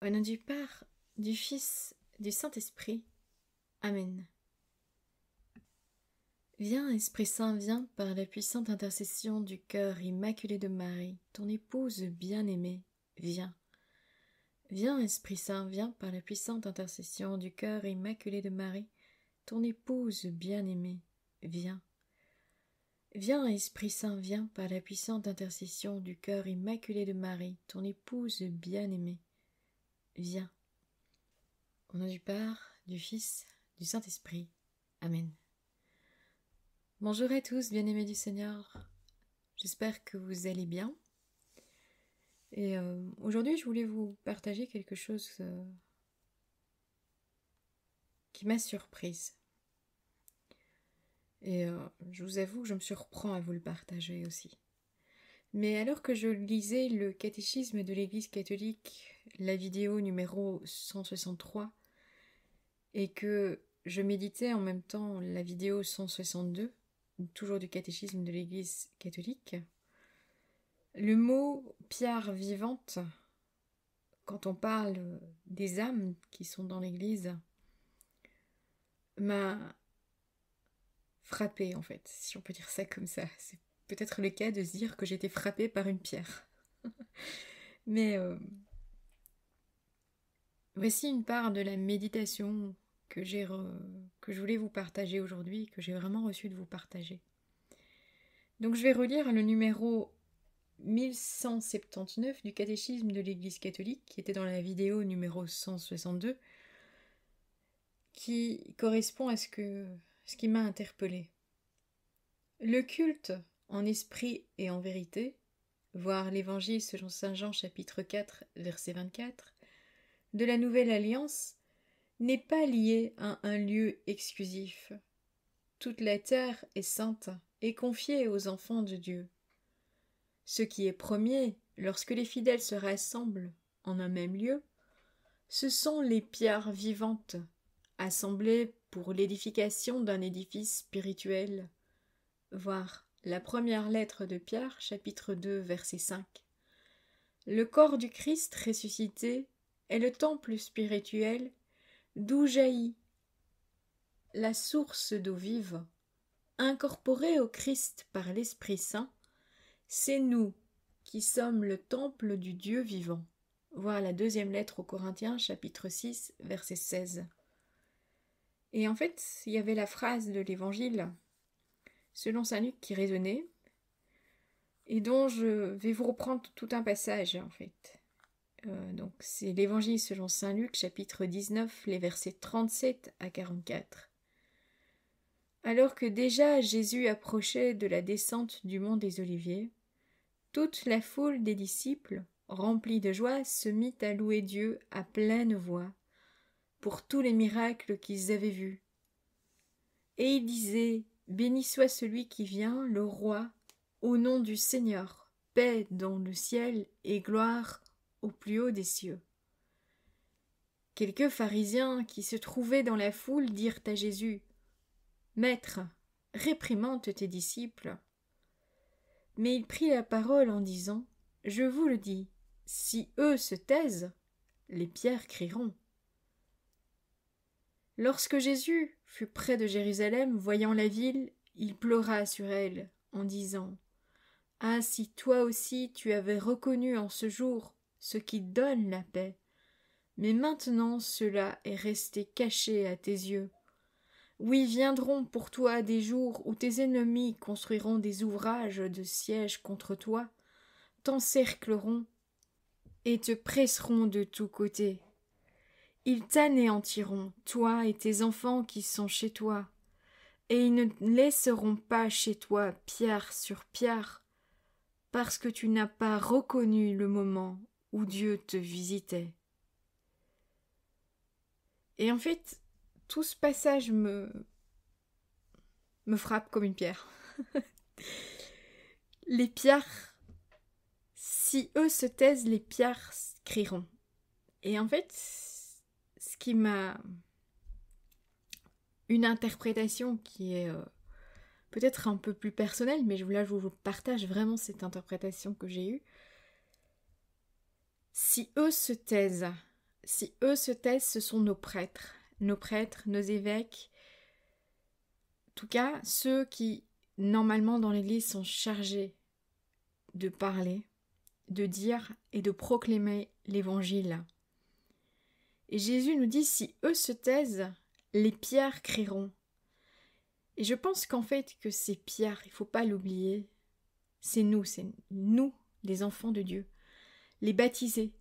Au nom du Père, du Fils, du Saint-Esprit. Amen. Viens, Esprit Saint, viens par la puissante intercession du cœur immaculé de Marie, ton épouse bien-aimée, viens. Viens, Esprit Saint, viens par la puissante intercession du cœur immaculé de Marie, ton épouse bien-aimée, viens. Viens, Esprit Saint, viens par la puissante intercession du cœur immaculé de Marie, ton épouse bien-aimée, viens. Au nom du Père, du Fils, du Saint-Esprit. Amen. Bonjour à tous, bien-aimés du Seigneur. J'espère que vous allez bien. Et aujourd'hui, je voulais vous partager quelque chose qui m'a surprise. Et je vous avoue que je me surprends à vous le partager aussi. Mais alors que je lisais le catéchisme de l'Église catholique, la vidéo numéro 163, et que je méditais en même temps la vidéo 162, toujours du catéchisme de l'Église catholique, le mot pierre vivante, quand on parle des âmes qui sont dans l'Église, m'a frappée en fait, si on peut dire ça comme ça. C'est peut-être le cas de se dire que j'étais frappée par une pierre. Mais voici une part de la méditation que je voulais vous partager aujourd'hui, que j'ai vraiment reçu de vous partager. Donc je vais relire le numéro 1179 du catéchisme de l'Église catholique, qui était dans la vidéo numéro 162, qui correspond à ce qui m'a interpellée. Le culte en esprit et en vérité, voir l'Évangile selon saint Jean chapitre 4 verset 24, de la Nouvelle Alliance, n'est pas lié à un lieu exclusif. Toute la terre est sainte et confiée aux enfants de Dieu. Ce qui est premier, lorsque les fidèles se rassemblent en un même lieu, ce sont les pierres vivantes, assemblées pour l'édification d'un édifice spirituel. Voir la première lettre de Pierre, chapitre 2, verset 5. Le corps du Christ ressuscité est le temple spirituel d'où jaillit la source d'eau vive, incorporée au Christ par l'Esprit Saint. C'est nous qui sommes le temple du Dieu vivant. Voir la deuxième lettre aux Corinthiens, chapitre 6, verset 16. Et en fait, il y avait la phrase de l'Évangile selon saint Luc qui résonnait, et dont je vais vous reprendre tout un passage en fait. Donc c'est l'Évangile selon saint Luc, chapitre 19, les versets 37 à 44. Alors que déjà Jésus approchait de la descente du mont des Oliviers, toute la foule des disciples, remplie de joie, se mit à louer Dieu à pleine voix pour tous les miracles qu'ils avaient vus. Et ils disaient : béni soit celui qui vient, le roi, au nom du Seigneur, paix dans le ciel et gloire au plus haut des cieux. Quelques pharisiens qui se trouvaient dans la foule dirent à Jésus : Maître, réprimande tes disciples. Mais il prit la parole en disant : Je vous le dis, si eux se taisent, les pierres crieront. Lorsque Jésus fut près de Jérusalem, voyant la ville, il pleura sur elle, en disant : Ah, si toi aussi tu avais reconnu en ce jour ce qui donne la paix, mais maintenant cela est resté caché à tes yeux. Oui, viendront pour toi des jours où tes ennemis construiront des ouvrages de siège contre toi, t'encercleront et te presseront de tous côtés. Ils t'anéantiront, toi et tes enfants qui sont chez toi, et ils ne laisseront pas chez toi pierre sur pierre, parce que tu n'as pas reconnu le moment où Dieu te visitait. Et en fait, tout ce passage me frappe comme une pierre. Les pierres, si eux se taisent, les pierres crieront. Et en fait, ce qui m'a... Une interprétation qui est peut-être un peu plus personnelle, mais là je vous partage vraiment cette interprétation que j'ai eue. Si eux se taisent, si eux se taisent, ce sont nos prêtres, nos évêques, en tout cas ceux qui, normalement dans l'Église, sont chargés de parler, de dire et de proclamer l'Évangile. Et Jésus nous dit, si eux se taisent, les pierres crieront. Et je pense qu'en fait, que ces pierres, il ne faut pas l'oublier, c'est nous, les enfants de Dieu, les baptisés.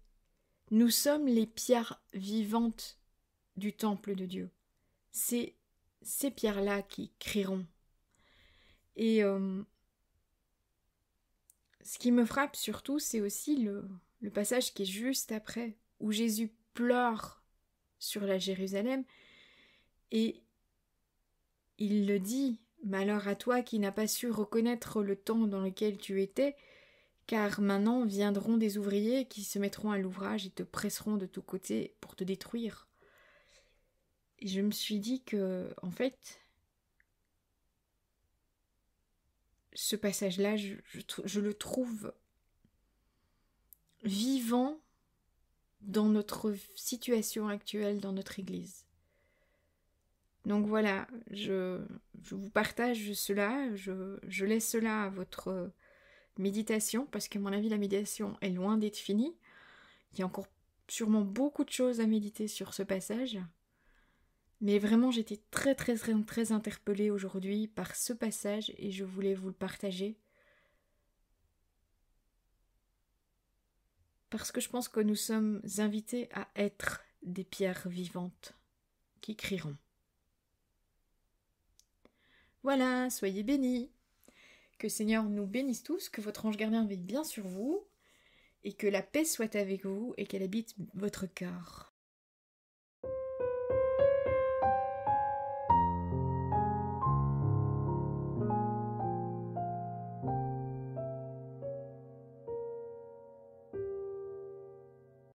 Nous sommes les pierres vivantes du temple de Dieu. C'est ces pierres-là qui crieront. Et ce qui me frappe surtout, c'est aussi le passage qui est juste après, où Jésus pleure sur la Jérusalem, et il le dit, « Malheur à toi qui n'as pas su reconnaître le temps dans lequel tu étais, car maintenant viendront des ouvriers qui se mettront à l'ouvrage et te presseront de tous côtés pour te détruire. » Et je me suis dit que, en fait, ce passage-là, je le trouve vivant dans notre situation actuelle, dans notre Église. Donc voilà, je vous partage cela, je laisse cela à votre méditation, parce qu'à mon avis, la méditation est loin d'être finie. Il y a encore sûrement beaucoup de choses à méditer sur ce passage. Mais vraiment, j'étais très interpellée aujourd'hui par ce passage et je voulais vous le partager. Parce que je pense que nous sommes invités à être des pierres vivantes qui crieront. Voilà, soyez bénis. Que Seigneur nous bénisse tous, que votre ange gardien veille bien sur vous, et que la paix soit avec vous et qu'elle habite votre cœur.